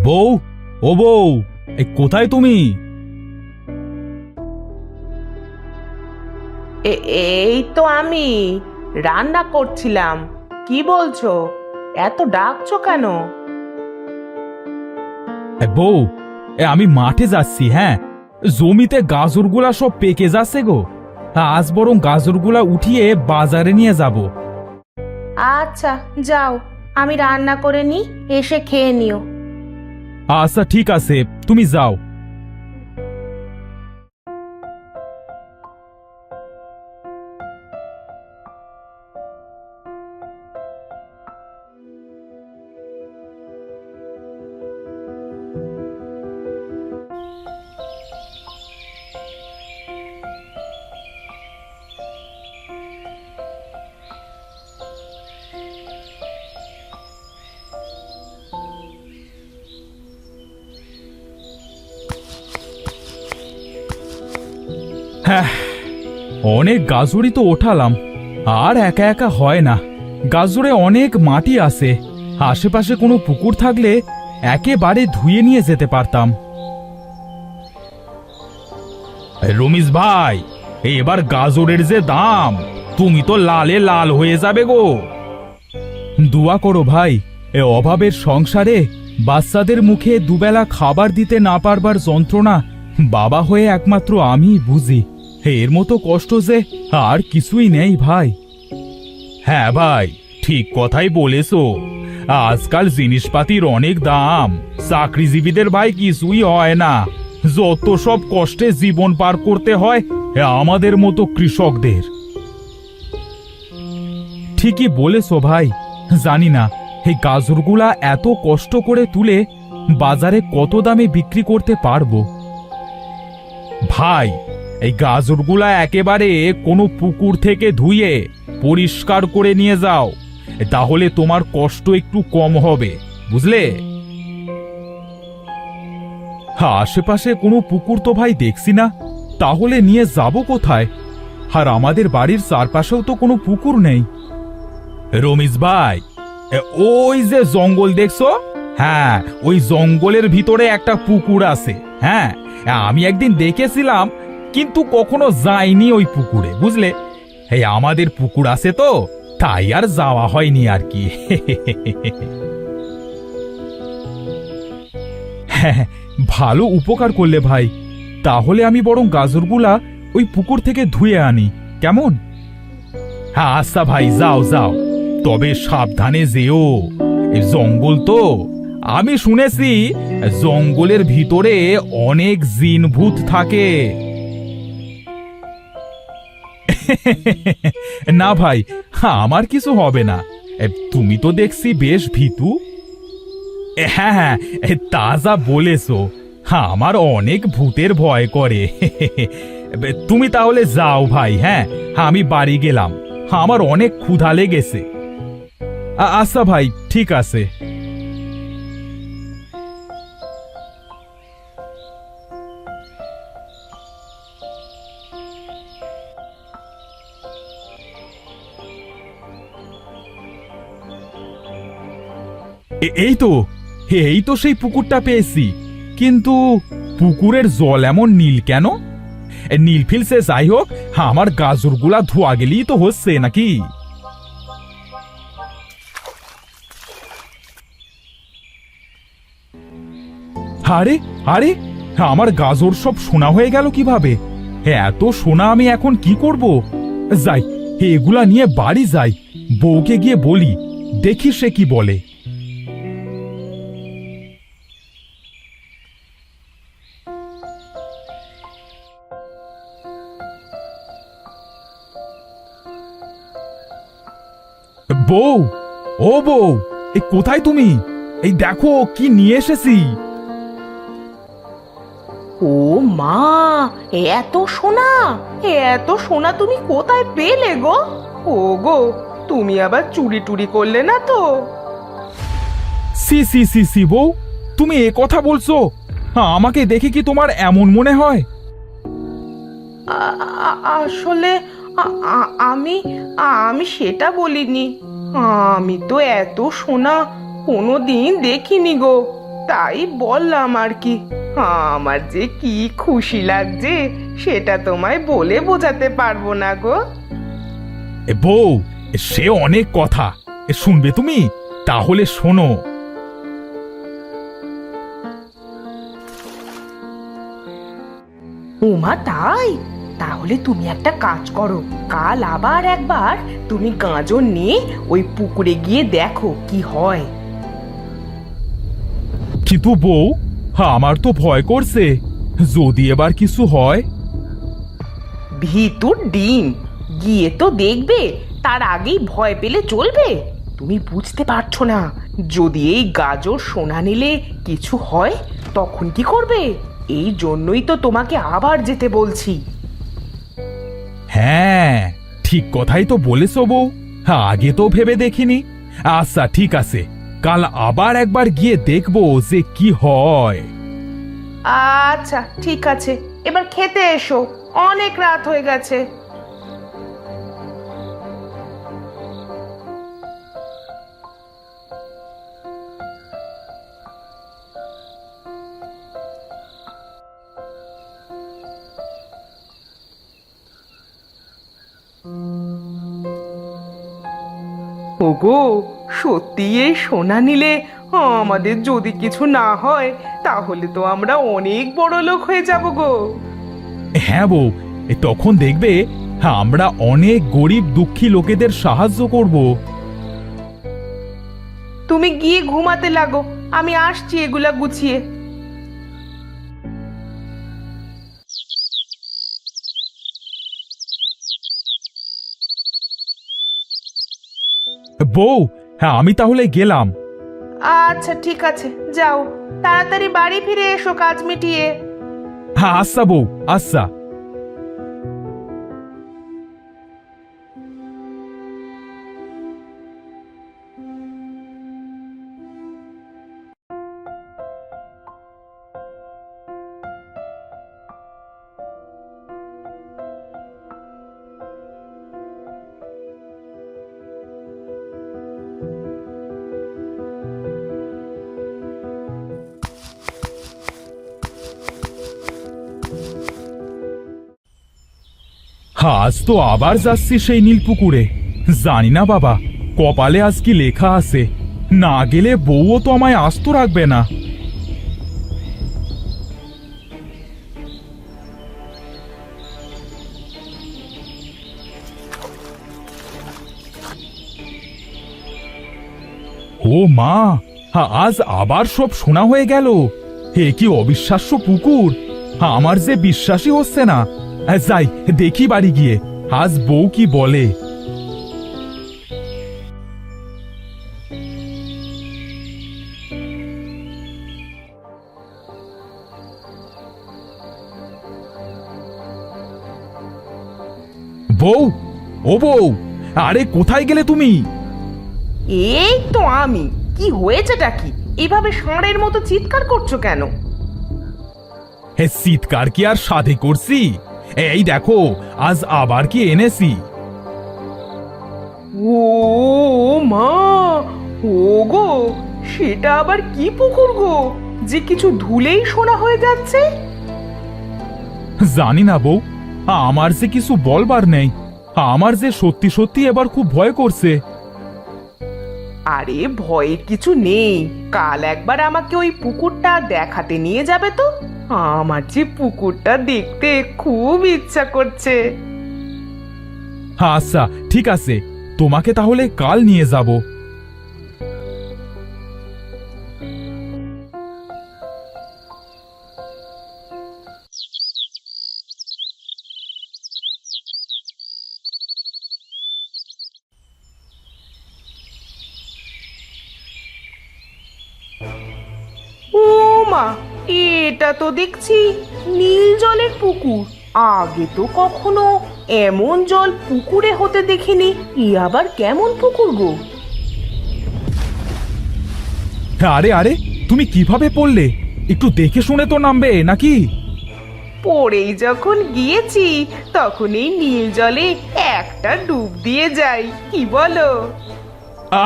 বউ, ও বউ, কোথায় তুমি? এই তো আমি রান্না করছিলাম। কি বলছো? এত ডাকছো কেন? বউ, আমি মাঠে যাচ্ছি। হ্যাঁ, জমিতে গাজরগুলা সব পেকে যাচ্ছে গো। আজ বরং গাজরগুলা উঠিয়ে বাজারে নিয়ে যাব। আচ্ছা যাও, আমি রান্না করে নি, এসে খেয়ে নিও। আচ্ছা ঠিক আছে, তুমি যাও। হ্যাঁ, অনেক গাজরই তো ওঠালাম, আর একা একা হয় না। গাজরে অনেক মাটি আছে, আশেপাশে কোনো পুকুর থাকলে একেবারে ধুয়ে নিয়ে যেতে পারতাম। রমিজ ভাই, এবার গাজরের যে দাম, তুমি তো লালে লাল হয়ে যাবে গো। দোয়া করো ভাই, এ অভাবের সংসারে বাচ্চাদের মুখে দুবেলা খাবার দিতে না পারবার যন্ত্রণা বাবা হয়ে একমাত্র আমিই বুঝি। এর মতো কষ্ট যে আর কিছুই নেই ভাই। হ্যাঁ ভাই, ঠিক কথাই বলেছো। আজকাল জিনিসপাতির অনেক দাম, চাকরিজীবীদের ভাই কিছুই হয় না। যত সব কষ্টে জীবন পার করতে হয় আমাদের মতো কৃষকদের। ঠিকই বলেছো ভাই। জানি না এই গাজরগুলা এত কষ্ট করে তুলে বাজারে কত দামে বিক্রি করতে পারবো। ভাই, এই গাজরগুলা একেবারে কোনো পুকুর থেকে ধুয়ে পরিষ্কার করে নিয়ে যাও, তাহলে তোমার কষ্ট একটু কম হবে, বুঝলে? আশেপাশে কোনো পুকুর তো ভাই দেখছি না, তাহলে নিয়ে যাব কোথায়? আর আমাদের বাড়ির চারপাশেও তো কোনো পুকুর নেই। রমিজ ভাই, ওই যে জঙ্গল দেখছো, হ্যাঁ ওই জঙ্গলের ভিতরে একটা পুকুর আছে। হ্যাঁ, আমি একদিন দেখেছিলাম, কিন্তু কখনো যাইনি ওই পুকুরে, বুঝলে? এই আমাদের পুকুর আছে তো, তাই আর যাওয়া হয়নি আর কি। হ্যাঁ, ভালো উপকার করলে ভাই। তাহলে আমি বরং গাজরগুলা ওই পুকুর থেকে ধুয়ে আনি, কেমন? হ্যাঁ আচ্ছা ভাই, যাও যাও, তবে সাবধানে যেও। এই জঙ্গল তো, আমি শুনেছি জঙ্গলের ভিতরে অনেক জিন ভূত থাকে। না ভাই, আমার কিছু হবে না। তুমি তো দেখছি বেশ ভীতু। হ্যাঁ হ্যাঁ, তা যা বলেছো, আমার অনেক ভূতের ভয় করে। তুমি তাহলে যাও ভাই। হ্যাঁ, আমি বাড়ি গেলাম, আমার অনেক ক্ষুধা লেগেছে। আচ্ছা ভাই, ঠিক আছে। এই তো সেই পুকুরটা পেয়েছি, কিন্তু পুকুরের জল এমন নীল কেন? নীল ফিলসে যাই হোক, আমার গাজরগুলা ধোয়া গেলেই তো হচ্ছে নাকি? আরে আরে, আমার গাজর সব সোনা হয়ে গেল কিভাবে? এত সোনা আমি এখন কি করব? যাই, এগুলা নিয়ে বাড়ি যাই, বউকে গিয়ে বলি, দেখি সে কি বলে। বউ, ও বউ, কোথায় তুমি? এই দেখো কি নিয়ে এসেছি। ও মা, এত সোনা! এত সোনা তুমি কোথায় পেলে গো? ও গো, তুমি আবার চুরি টুরি করলে না তো? সি সি সি সি বউ, তুমি এ কথা বলছো? আমাকে দেখে কি তোমার এমন মনে হয়? আসলে আমি আমি সেটা বলিনি। আমি তো এত সোনা কোনোদিন দেখিনি গো। তাই বললাম আর কি। আমার যে কি খুশি লাগছে সেটা তোমায় বলে বোঝাতে পারবো না গো। বউ, সে অনেক কথা। শুনবে তুমি? তাহলে শোনো। ওমা তাই? তাহলে তুমি একটা কাজ করো, কাল আবার একবার তুমি গাজর নিয়ে ওই পুকুরে গিয়ে দেখো কি হয়। কিন্তু বউ, আমার তো ভয় করছে, যদি এবার কিছু হয়। ভিতুর ডিম, গিয়ে তো দেখবে, তার আগেই ভয় পেলে চলবে? তুমি বুঝতে পারছো না, যদি এই গাজর সোনা নিলে কিছু হয় তখন কি করবে? এই জন্যই তো তোমাকে আবার যেতে বলছি। হ্যাঁ, ঠিক কথাই তো বলেছো বউ, আগে তো ভেবে দেখিনি। আচ্ছা ঠিক আছে, কাল আবার একবার গিয়ে দেখবো যে কি হয়। আচ্ছা ঠিক আছে, এবার খেতে এসো, অনেক রাত হয়ে গেছে। ওগো, সত্যি এই সোনা নিলে আমাদের যদি কিছু না হয় তাহলে তো আমরা অনেক বড় লোক হয়ে যাব গো। হ্যাঁ বউ, তখন দেখবে আমরা অনেক গরিব দুঃখী লোকেদের সাহায্য করব। তুমি গিয়ে ঘুমাতে লাগো, আমি আসছি এগুলা গুছিয়ে। বউ, আমি তাহলে গেলাম। আচ্ছা ঠিক আছে, যাও, তাড়াতাড়ি বাড়ি ফিরে এসো কাজ মিটিয়ে। আচ্ছা বউ, আচ্ছা। আজ তো আবার যাচ্ছি সেই নীলপুকুরে। জানি না বাবা, কপালে আজ কি লেখা আছে। না গেলে বউও তো আমায় আস্ত রাখবে না। ও মা, আজ আবার সব শোনা হয়ে গেল। হে কি অবিশ্বাস্য পুকুর, আমার যে বিশ্বাসই হচ্ছে না। যাই দেখি বাড়ি গিয়ে, আজ বউ কি বলে। বউ, ও বউ, আরে কোথায় গেলে তুমি? এই তো আমি। কি হয়েছেটা কি? এভাবে ষাঁড়ের মতো চিৎকার করছো কেন? হে, চিৎকার কি আর সাধে করছি? এই দেখো, আজ আবার কি এনেছি। ও মা, ও গো, সেটা আবার কি পুকুর গো, যে কিছু ধুলেই সোনা হয়ে যাচ্ছে? জানি না বউ, আমার যে কিছু বলবার নেই। আমার যে সত্যি সত্যি এবার খুব ভয় করছে। আরে ভয়ের কিছু নেই, কাল একবার আমাকে ওই পুকুরটা দেখাতে নিয়ে যাবে তো? আমার যে পুকুরটা দেখতে খুব ইচ্ছা করছে। আচ্ছা ঠিক আছে, তোমাকে তাহলে কাল নিয়ে যাব। ও মা, এটা তো দেখছি নীল জলের পুকুর। আগে তো কখনো এমন জল পুকুরে হতে দেখিনি। ই আবার কেমন পুকুর গো? আরে আরে, তুমি কিভাবে পড়লে? একটু দেখে শুনে তো নামবে নাকি? পড়েই যখন গিয়েছি তখন এই নীল জলে একটা ডুব দিয়ে যাই, কি বলো?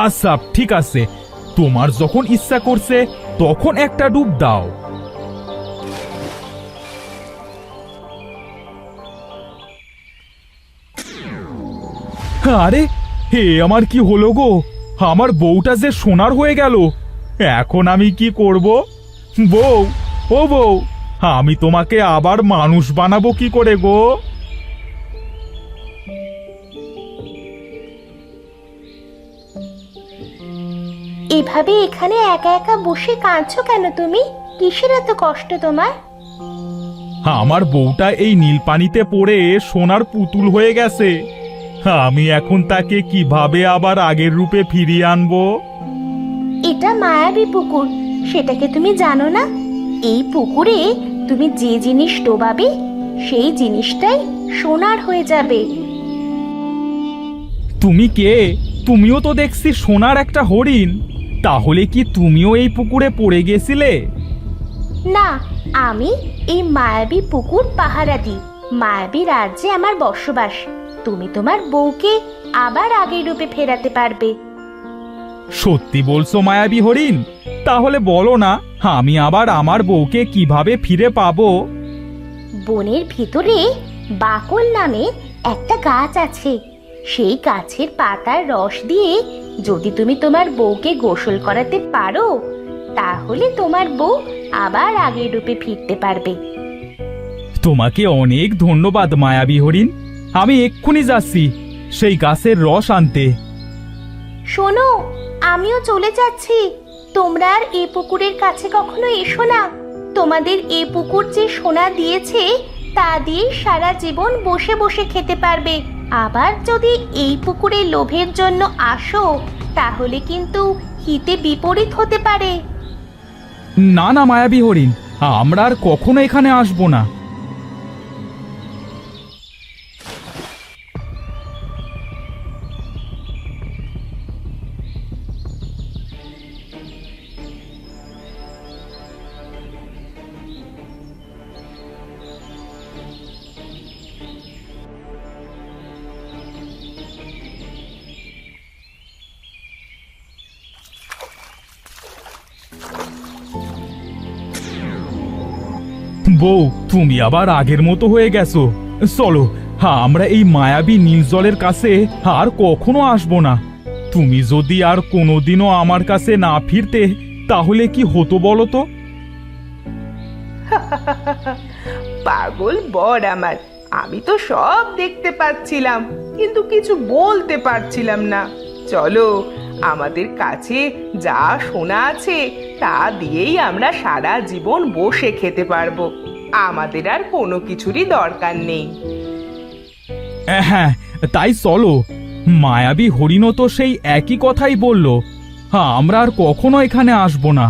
আচ্ছা ঠিক আছে, তোমার যখন ইচ্ছা করছে তখন একটা ডুব দাও। আরে হে, আমার কি হলো গো? আমার বউটা যে সোনার হয়ে গেল। এখন আমি কি করব? বউ, ও বউ, আমি তোমাকে আবার মানুষ বানাবো কি করে গো? এভাবে এখানে একা একা বসে কাঁদছো কেন তুমি? কিসের এত কষ্ট তোমার? আমার বউটা এই নীল পানিতে পড়ে সোনার পুতুল হয়ে গেছে। আমি এখন তাকে কিভাবে আবার আগের রূপে ফিরিয়ে আনবো? এটা মায়াবী পুকুর, সেটাকে তুমি জানো না? এই পুকুরে তুমি যে জিনিস ডোবাবে সেই জিনিসটাই সোনার হয়ে যাবে। তুমি কে? তুমিও তো দেখছি সোনার একটা হরিণ। তাহলে কি তুমিও এই পুকুরে পড়ে গেছিলে? না, আমি এই মায়াবী পুকুর পাহারা দিই। মায়াবী রাজ্যে আমার বসবাস। তুমি তোমার বউকে আবার আগের রূপে ফেরাতে পারবে। সত্যি বলছো মায়াবী হরিণ? তাহলে বলো না, আমি আবার আমার বউকে কিভাবে ফিরে পাবো? বনের ভিতরে বাকল নামে একটা গাছ আছে। সেই গাছের পাতার রস দিয়ে যদি তুমি তোমার বউকে গোসল করাতে পারো, তাহলে তোমার বউ আবার আগের রূপে ফিরতে পারবে। তোমাকে অনেক ধন্যবাদ মায়াবী হরিণ। আমি এক্ষুনি যাচ্ছি সেই গাছের রস আনতে। শোনো, আমিও চলে যাচ্ছি। তোমরা আর এই পুকুরের কাছে কখনো এসো না। তোমাদের এই পুকুর যে সোনা দিয়েছে তা দিয়ে সারা জীবন বসে বসে খেতে পারবে। আবার যদি এই পুকুরে লোভের জন্য আসো, তাহলে কিন্তু হিতে বিপরীত হতে পারে। না না মায়াবী হরিণ, আমরা আর কখনো এখানে আসবো না। বউ, তুমি আবার আগের মতো হয়ে গেছো। চলো, আমরা এই মায়াবী নীল জলের কাছে আর কখনো আসবো না। তুমি যদি আর কোনোদিনও আমার কাছে না ফিরতে, তাহলে কি হতো বলো তো? পাগল বর আমার, আমি তো সব দেখতে পাচ্ছিলাম কিন্তু কিছু বলতে পারছিলাম না। চলো, আমাদের কাছে যা সোনা আছে তা দিয়েই আমরা সারা জীবন বসে খেতে পারবো। আমাদের আর কোনো কিছুরই দরকার নেই। হ্যাঁ, তাই চলো। মায়াবী হরিণও তো সেই একই কথাই বলল। আমরা আর কখনো এখানে আসবো না।